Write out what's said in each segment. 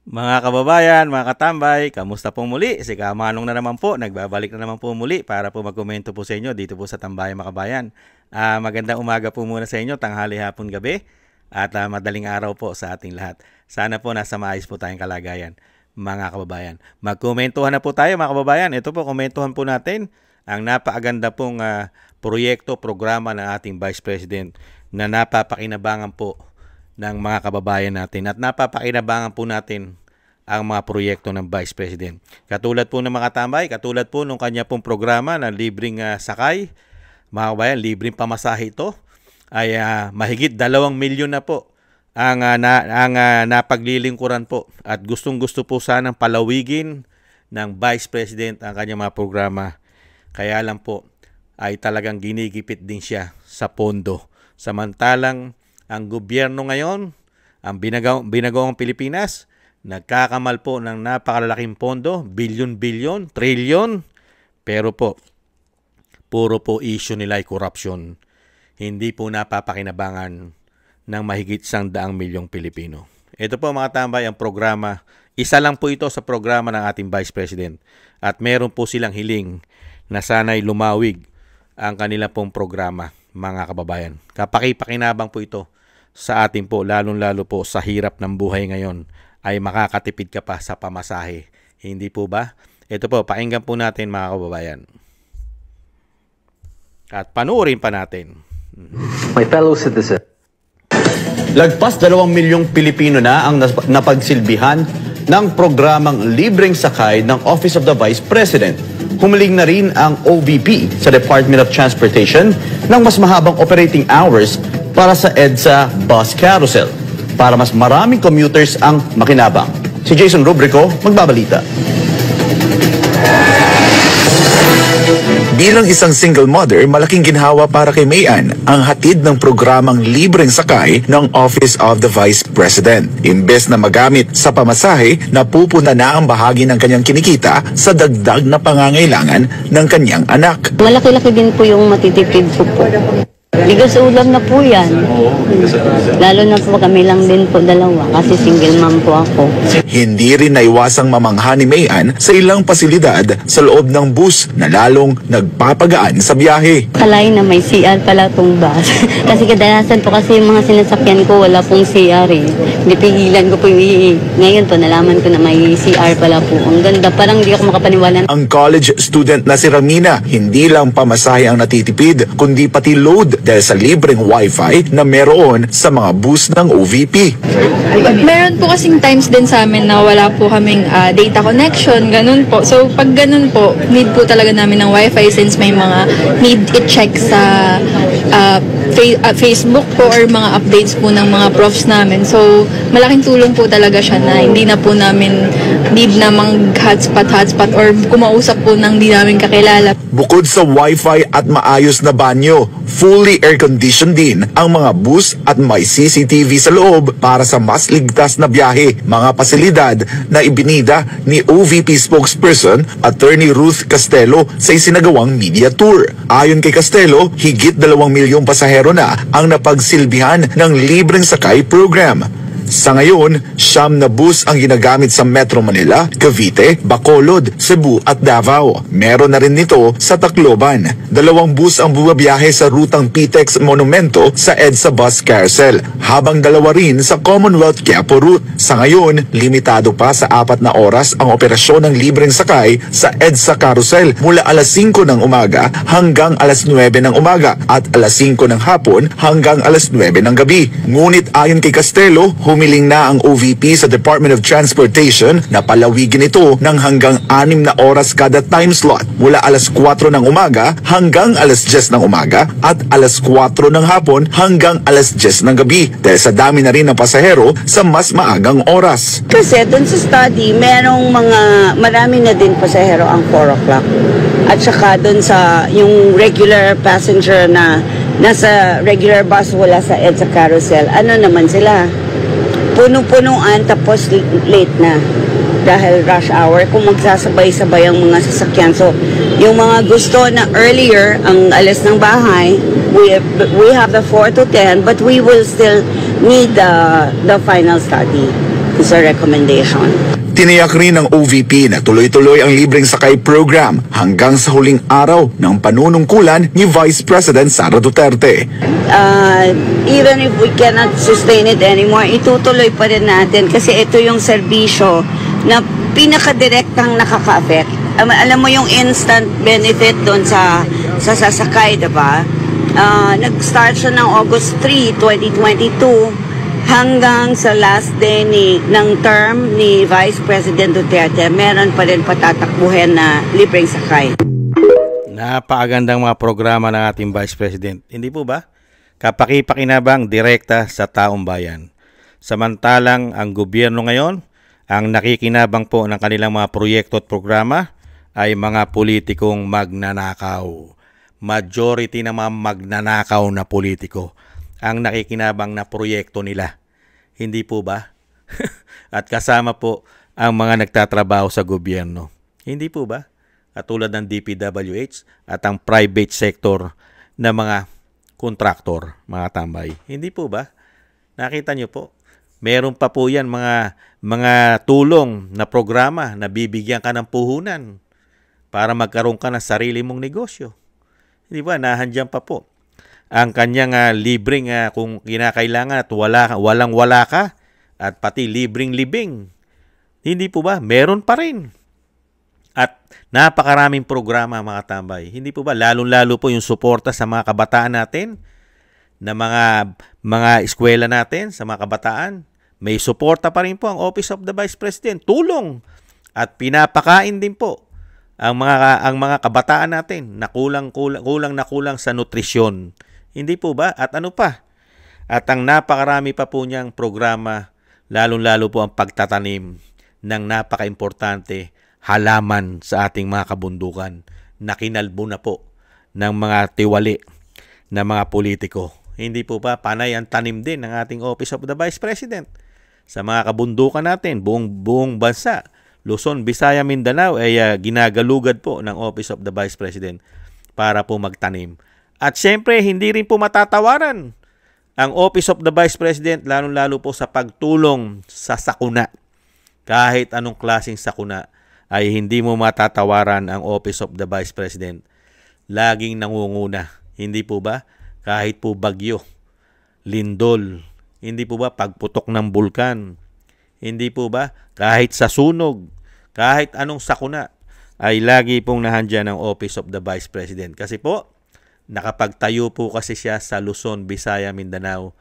Mga kababayan, mga katambay, kamusta po muli? Si Kamanong na naman po, nagbabalik na naman po muli para po magkomento po sa inyo dito po sa Tambayan mga kabayan. Magandang umaga po muna sa inyo, tanghali, hapon, gabi, at madaling araw po sa ating lahat. Sana po nasa maayos po tayong kalagayan, mga kababayan. Magkomentuhan na po tayo mga kababayan. Ito po, komentuhan po natin ang napakaganda pong proyekto, programa ng ating Vice President na napapakinabangan po ng mga kababayan natin at napapakinabangan po natin ang mga proyekto ng Vice President. Katulad po ng mga tambay, katulad po ng kanya pong programa na libreng sakay, mga kababayan, libreng pamasahe ito, ay mahigit 2 milyon na po ang napaglilingkuran po at gustong-gusto po sanang palawigin ng Vice President ang kanyang mga programa. Kaya lang po ay talagang ginigipit din siya sa pondo. Samantalang ang gobyerno ngayon, ang binagawang Pilipinas, nagkakamal po ng napakalalaking pondo, bilyon-bilyon, trilyon, pero po, puro po issue nila ay corruption. Hindi po napapakinabangan ng mahigit 100 milyong Pilipino. Ito po mga tambay, ang programa, isa lang po ito sa programa ng ating Vice President. At meron po silang hiling na sana'y lumawig ang kanila pong programa, mga kababayan. Kapakipakinabang po ito sa atin po, lalong-lalo po sa hirap ng buhay ngayon, ay makakatipid ka pa sa pamasahe. Hindi po ba? Ito po, pakinggan po natin mga kababayan. At panuorin pa natin. My fellow citizen. Lagpas 2 milyong Pilipino na ang napagsilbihan ng programang libreng sakay ng Office of the Vice President. Humiling na rin ang OVP sa Department of Transportation ng mas mahabang operating hours para sa EDSA Bus Carousel para mas maraming commuters ang makinabang. Si Jason Rubrico magbabalita. Bilang isang single mother, malaking ginhawa para kay Mayan ang hatid ng programang libreng sakay ng Office of the Vice President. Imbes na magamit sa pamasahe, napupuna na ang bahagi ng kanyang kinikita sa dagdag na pangangailangan ng kanyang anak. Malaki-laki din po yung matitipid ko po. Bigas ulam na po yan. Lalo na po kami lang din po dalawa kasi single mom po ako. Hindi rin naiwasang mamangha ni Mayan sa ilang pasilidad sa loob ng bus na lalong nagpapagaan sa biyahe. Kalay na may CR pala itong bus. Kasi kadalasan po kasi yung mga sinasakyan ko wala pong CR eh. Nipigilan ko po yung ngayon po nalaman ko na may CR pala po. Ang ganda, parang di ako makapaniwala. Ang college student na si Ramina, hindi lang pamasahe ang natitipid, kundi pati load dahil sa libreng wifi na meron sa mga bus ng OVP. Meron po kasing times din sa amin na wala po kaming data connection, ganun po. So pag ganun po, need po talaga namin ng wifi since may mga need i-check sa Facebook po or mga updates po ng mga profs namin. So malaking tulong po talaga siya na hindi na po namin need na mag-hotspot or kumausap po ng di namin kakilala. Bukod sa wifi at maayos na banyo, fully air-conditioned din ang mga bus at may CCTV sa loob para sa mas ligtas na biyahe. Mga pasilidad na ibinida ni OVP spokesperson Attorney Ruth Castelo sa isinagawang media tour. Ayon kay Castelo, higit 2 milyong pasahero na ang napagsilbihan ng libreng sakay program. Sa ngayon, 9 na bus ang ginagamit sa Metro Manila, Cavite, Bacolod, Cebu at Davao. Meron na rin nito sa Tacloban. 2 bus ang bumabiyahe sa rutang PTEX Monumento sa EDSA Bus Carousel, habang 2 rin sa Commonwealth Quiapo route. Sa ngayon, limitado pa sa 4 na oras ang operasyon ng libreng sakay sa EDSA Carousel mula alas 5 ng umaga hanggang alas 9 ng umaga at alas 5 ng hapon hanggang alas 9 ng gabi. Ngunit ayon kay Castelo, humiling na ang OVP sa Department of Transportation na palawigin ito ng hanggang 6 na oras kada time slot mula alas 4 ng umaga hanggang alas 10 ng umaga at alas 4 ng hapon hanggang alas 10 ng gabi dahil sa dami na rin ng pasahero sa mas maagang oras. Kasi dun sa study, marami na din pasahero ang 4 o'clock. At saka dun sa yung regular passenger na nasa regular bus wala sa EDSA Carousel, ano naman sila? Puno-punuan tapos late na dahil rush hour kung magsasabay-sabay ang mga sasakyan. So, yung mga gusto na earlier ang alis ng bahay, we have the 4 to 10 but we will still need the final study. is a recommendation. Tiniyak rin ng OVP na tuloy-tuloy ang libreng sakay program hanggang sa huling araw ng panunungkulan ni Vice President Sara Duterte. Even if we cannot sustain it anymore, itutuloy pa rin natin kasi ito yung serbisyo na pinaka-direktang nakaka-affect. Alam mo yung instant benefit doon sa sasakay, diba? Nag-start siya ng August 3, 2022 hanggang sa last day ng term ni Vice President Duterte. Meron pa rin patatakbuhin na libreng sakay. Napakagandang mga programa ng ating Vice President. Hindi po ba? Kapaki-pakinabang direkta sa taong bayan. Samantalang ang gobyerno ngayon, ang nakikinabang po ng kanilang mga proyekto at programa ay mga politikong magnanakaw. Majority ng mga magnanakaw na politiko ang nakikinabang na proyekto nila. Hindi po ba? At kasama po ang mga nagtatrabaho sa gobyerno. Hindi po ba? Katulad ng DPWH at ang private sector na mga kontraktor, mga tambay. Hindi po ba? Nakita nyo po? Meron pa po yan mga tulong na programa na bibigyan ka ng puhunan para magkaroon ka ng sarili mong negosyo. Hindi ba? Nahandyan pa po ang kanyang libreng kung kinakailangan at walang-wala ka at pati libreng libing. Hindi po ba? Meron pa rin. At napakaraming programa mga tambay. Hindi po ba? Lalo-lalo po yung suporta sa mga kabataan natin, na mga eskwela natin, sa mga kabataan. May suporta pa rin po ang Office of the Vice President. Tulong. At pinapakain din po ang mga kabataan natin na kulang sa nutrisyon. Hindi po ba? At ano pa? At ang napakarami pa po niyang programa, lalong-lalo po ang pagtatanim ng napaka-importante halaman sa ating mga kabundukan na kinalbo na po ng mga tiwali na mga politiko. Hindi po ba? Panay ang tanim din ng ating Office of the Vice President sa mga kabundukan natin, buong bansa. Luzon, Visayas, Mindanao ay ginagalugad po ng Office of the Vice President para po magtanim. At syempre, hindi rin po matatawaran ang Office of the Vice President, lalong-lalo po sa pagtulong sa sakuna. Kahit anong klaseng sakuna ay hindi mo matatawaran ang Office of the Vice President. Laging nangunguna. Hindi po ba? Kahit po bagyo, lindol, hindi po ba pagputok ng bulkan, hindi po ba kahit sa sunog, kahit anong sakuna, ay lagi pong nahandyan ang Office of the Vice President. Kasi po, nakapagtayo po kasi siya sa Luzon, Visayas, Mindanao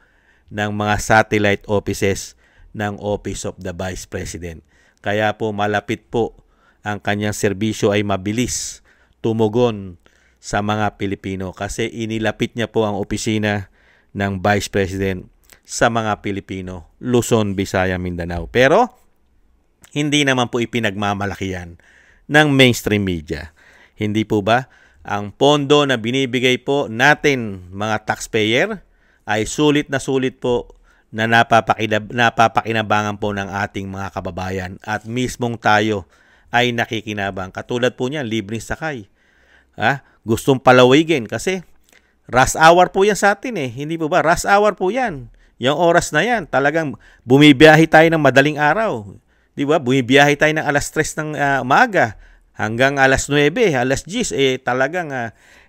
ng mga satellite offices ng Office of the Vice President. Kaya po malapit po ang kanyang serbisyo ay mabilis tumugon sa mga Pilipino kasi inilapit niya po ang opisina ng Vice President sa mga Pilipino, Luzon, Visayas, Mindanao. Pero hindi naman po ipinagmamalaki yan ng mainstream media. Hindi po ba? Ang pondo na binibigay po natin mga taxpayer ay sulit po na napapakinabangan po ng ating mga kababayan at mismong tayo ay nakikinabang. Katulad po niyan, libreng sakay. Gustong palawigin kasi rush hour po yan sa atin eh. Hindi po ba? Rush hour po yan. Yung oras na yan, talagang bumibiyahe tayo ng madaling araw. Di ba? Bumibiyahe tayo ng alas 3 ng umaga hanggang alas 9, alas 10, talagang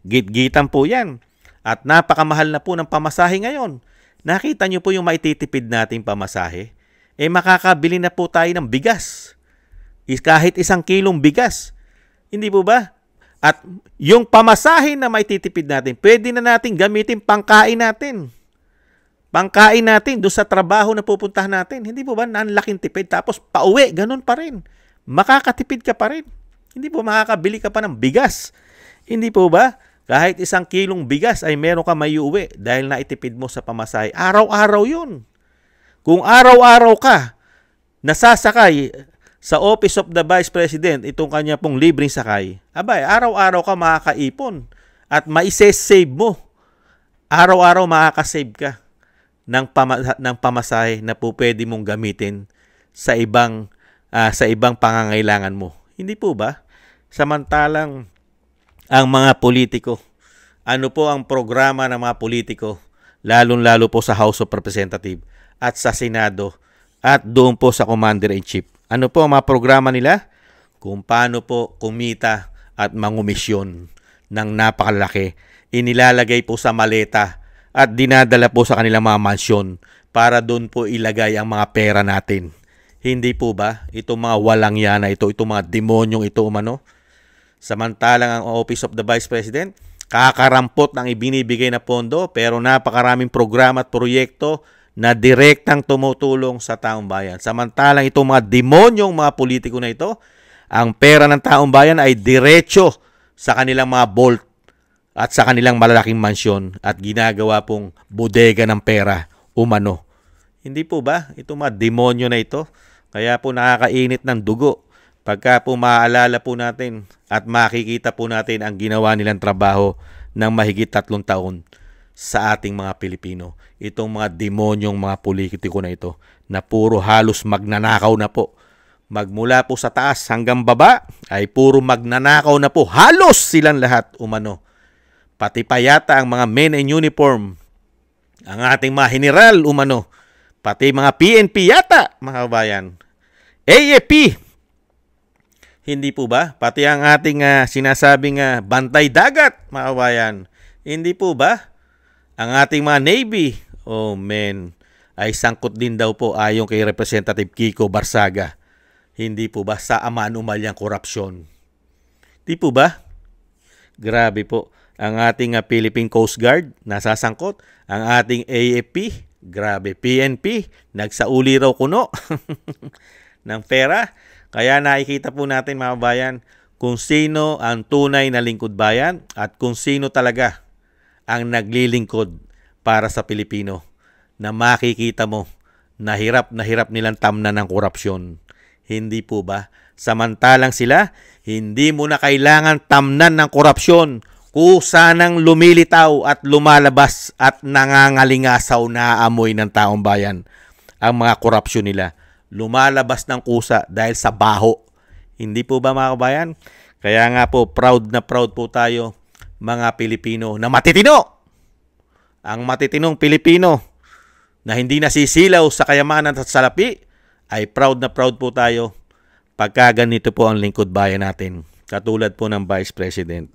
git-gitan po yan. At napakamahal na po ng pamasahe ngayon. Nakita nyo po yung maititipid nating pamasahe? Makakabili na po tayo ng bigas. Kahit 1 kilong bigas. Hindi po ba? At yung pamasahe na maititipid natin, pwede na natin gamitin pangkain natin. Pangkain natin doon sa trabaho na pupuntahan natin. Hindi po ba? Nanlaking tipid. Tapos pauwi, ganun pa rin. Makakatipid ka pa rin. Hindi po makakabili ka pa ng bigas. Hindi po ba? Kahit 1 kilong bigas ay meron ka maiuwi dahil naitipid mo sa pamasahe. Araw-araw yun. Kung araw-araw ka nasasakay sa Office of the Vice President, itong kanya pong libreng sakay, abay, araw-araw ka makakaipon at maisesave mo. Araw-araw makakasave ka ng pamasahe na po pwede mong gamitin sa ibang pangangailangan mo. Hindi po ba? Samantalang ang mga politiko, ano po ang programa ng mga politiko, lalong-lalo po sa House of Representatives at sa Senado, at doon po sa Commander-in-Chief. Ano po ang mga programa nila? Kung paano po kumita at mangumisyon ng napakalaki. Inilalagay po sa maleta at dinadala po sa kanilang mga mansyon para doon po ilagay ang mga pera natin. Hindi po ba? Itong mga walang yana ito, itong mga demonyong ito umano. Samantalang ang Office of the Vice President, kakarampot ang ibinibigay na pondo pero napakaraming programa at proyekto na direktang tumutulong sa taong bayan. Samantalang itong mga demonyong mga politiko na ito, ang pera ng taong bayan ay diretso sa kanilang mga vault at sa kanilang malalaking mansyon at ginagawa pong bodega ng pera umano. Hindi po ba? Itong mga demonyo na ito, kaya po nakakainit ng dugo pagka po maaalala po natin at makikita po natin ang ginawa nilang trabaho ng mahigit 3 taon sa ating mga Pilipino. Itong mga demonyong mga politiko na ito na puro halos magnanakaw na po. Magmula po sa taas hanggang baba ay puro magnanakaw na po. Halos silang lahat umano. Pati pa yata ang mga men in uniform, ang ating mga general umano, pati mga PNP yata, mga kabayan. AFP, hindi po ba? Pati ang ating sinasabing bantay dagat, mga kabayan. Hindi po ba? Ang ating mga Navy, oh men, ay sangkot din daw po ayon kay Representative Kiko Barsaga. Hindi po ba? Sa aman-umalyang korupsyon. Hindi po ba? Grabe po. Ang ating Philippine Coast Guard, nasasangkot. Ang ating AFP, grabe. PNP, nagsauli raw kuno ng pera. Kaya nakikita po natin mga bayan kung sino ang tunay na lingkod bayan at kung sino talaga ang naglilingkod para sa Pilipino na makikita mo na hirap nilang tamnan ng korupsyon. Hindi po ba? Samantalang sila, hindi mo na kailangan tamnan ng korupsyon kung sanang lumilitaw at lumalabas at nangangalingasaw na amoy ng taong bayan ang mga korupsyon nila. Lumalabas ng kusa dahil sa baho. Hindi po ba mga kabayan? Kaya nga po, proud na proud po tayo mga Pilipino na matitino. Ang matitinong Pilipino na hindi nasisilaw sa kayamanan at salapi ay proud na proud po tayo pagka ganito po ang lingkod bayan natin. Katulad po ng Vice President.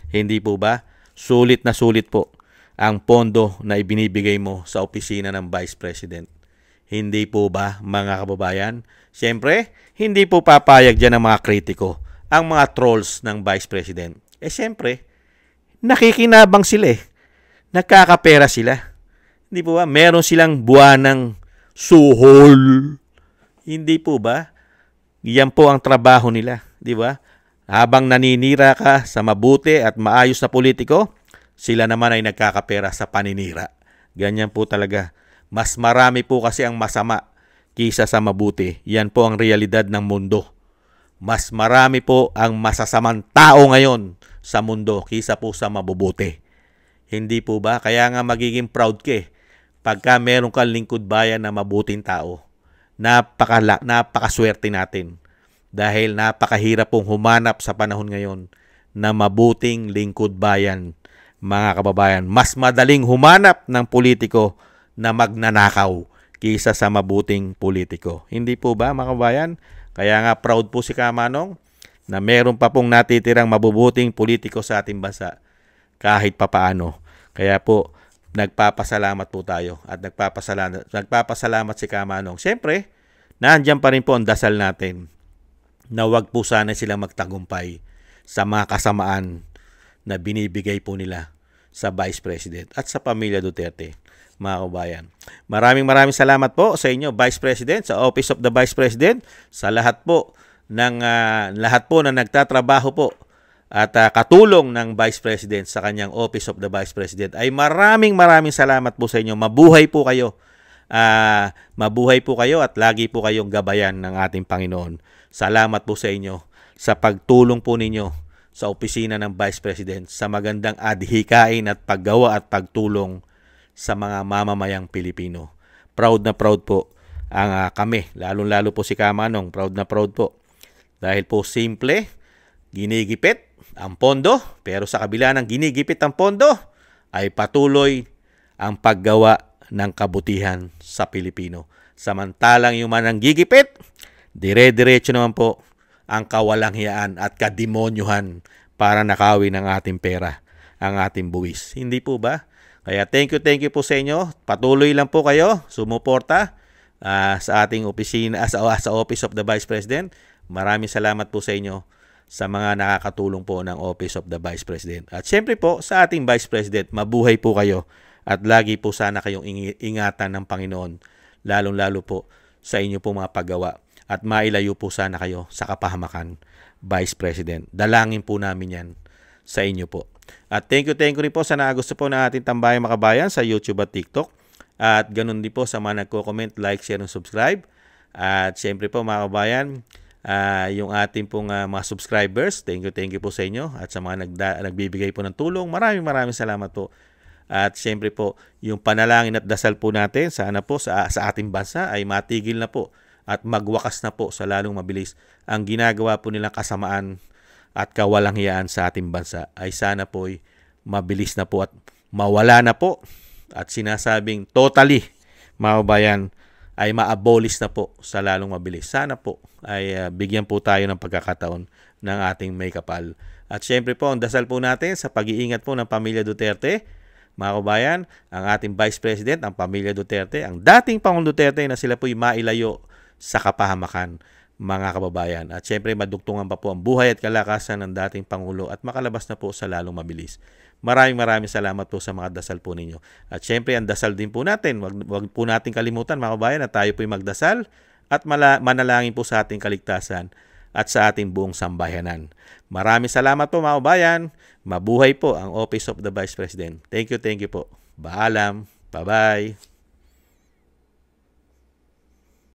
Hindi po ba? Sulit na sulit po ang pondo na ibinibigay mo sa opisina ng Vice President. Hindi po ba mga kababayan? Siyempre, hindi po papayag dyan ang mga kritiko, ang mga trolls ng Vice President. Siyempre, nakikinabang sila eh. Nagkakapera sila. Hindi po ba? Meron silang buwanang suhol. Hindi po ba? Yan po ang trabaho nila. Di ba? Habang naninira ka sa mabuti at maayos na politiko, sila naman ay nagkakapera sa paninira. Ganyan po talaga. Mas marami po kasi ang masama kaysa sa mabuti. Yan po ang realidad ng mundo. Mas marami po ang masasamang tao ngayon sa mundo kaysa po sa mabubuti. Hindi po ba? Kaya nga magiging proud ka pagka meron kang lingkod bayan na mabuting tao. Napakaswerte natin. Dahil napakahirap pong humanap sa panahon ngayon na mabuting lingkod bayan, mga kababayan. Mas madaling humanap ng politiko na magnanakaw kaysa sa mabuting politiko. Hindi po ba mga kababayan? Kaya nga proud po si Kamanong na meron pa pong natitirang mabubuting politiko sa ating bansa kahit papaano. Kaya po nagpapasalamat po tayo at nagpapasalamat si Kamanong. Siyempre, nandiyan pa rin po ang dasal natin na wag po sana silang magtagumpay sa mga kasamaan na binibigay po nila sa Vice President at sa pamilya Duterte, mga kabayan. Maraming salamat po sa inyo, Vice President, sa Office of the Vice President, sa lahat po na nagtatrabaho po at katulong ng Vice President sa kanyang Office of the Vice President. Ay maraming salamat po sa inyo. Mabuhay po kayo. Mabuhay po kayo at lagi po kayong gabayan ng ating Panginoon. Salamat po sa inyo sa pagtulong po ninyo sa opisina ng Vice President sa magandang adhikain at paggawa at pagtulong sa mga mamamayang Pilipino. Proud na proud po ang kami, lalo po si Kamanong, proud na proud po. Dahil po simple, ginigipit ang pondo, pero sa kabila ng ginigipit ang pondo, ay patuloy ang paggawa ng kabutihan sa Pilipino. Samantalang yung mananggigipit, dire-diretso naman po ang kawalanghiyaan at kademonyuhan para nakawin ang ating pera, ang ating buwis. Hindi po ba? Kaya thank you po sa inyo. Patuloy lang po kayo sumuporta sa ating opisina, sa Office of the Vice President. Maraming salamat po sa inyo sa mga nakakatulong po ng Office of the Vice President. At syempre po sa ating Vice President, mabuhay po kayo at lagi po sana kayong ingatan ng Panginoon, lalong-lalo po sa inyo po mga paggawa at mailayo po sana kayo sa kapahamakan, Vice President. Dalangin po namin yan sa inyo po. At thank you rin po sa gusto po ng ating Tambayang Makabayan sa YouTube at TikTok. At ganun din po sa mga nagko-comment, like, share, and subscribe. At syempre po mga kabayan, yung ating pong mga subscribers, thank you po sa inyo. At sa mga nagbibigay po ng tulong, maraming salamat po. At syempre po, yung panalangin at dasal po natin, sana po sa ating bansa ay matigil na po at magwakas na po sa lalong mabilis ang ginagawa po nilang kasamaan at kawalanghiyaan sa ating bansa, ay sana po ay mabilis na po at mawala na po, at sinasabing totally mga kabayan ay ma-abolish na po sa lalong mabilis. Sana po ay bigyan po tayo ng pagkakataon ng ating may kapal. At syempre po ang dasal po natin sa pag-iingat po ng pamilya Duterte, mga kabayan, ang ating Vice President, ang pamilya Duterte, ang dating Pangulong Duterte, na sila po ay mailayo sa kapahamakan, mga kababayan. At syempre madugtungan pa po ang buhay at kalakasan ng dating Pangulo at makalabas na po sa lalong mabilis. Maraming salamat po sa mga dasal po ninyo. At syempre ang dasal din po natin, wag po natin kalimutan mga kababayan na tayo po ay magdasal at manalangin po sa ating kaligtasan at sa ating buong sambayanan. Maraming salamat po mga kababayan. Mabuhay po ang Office of the Vice President. Thank you po. Paalam. Bye-bye.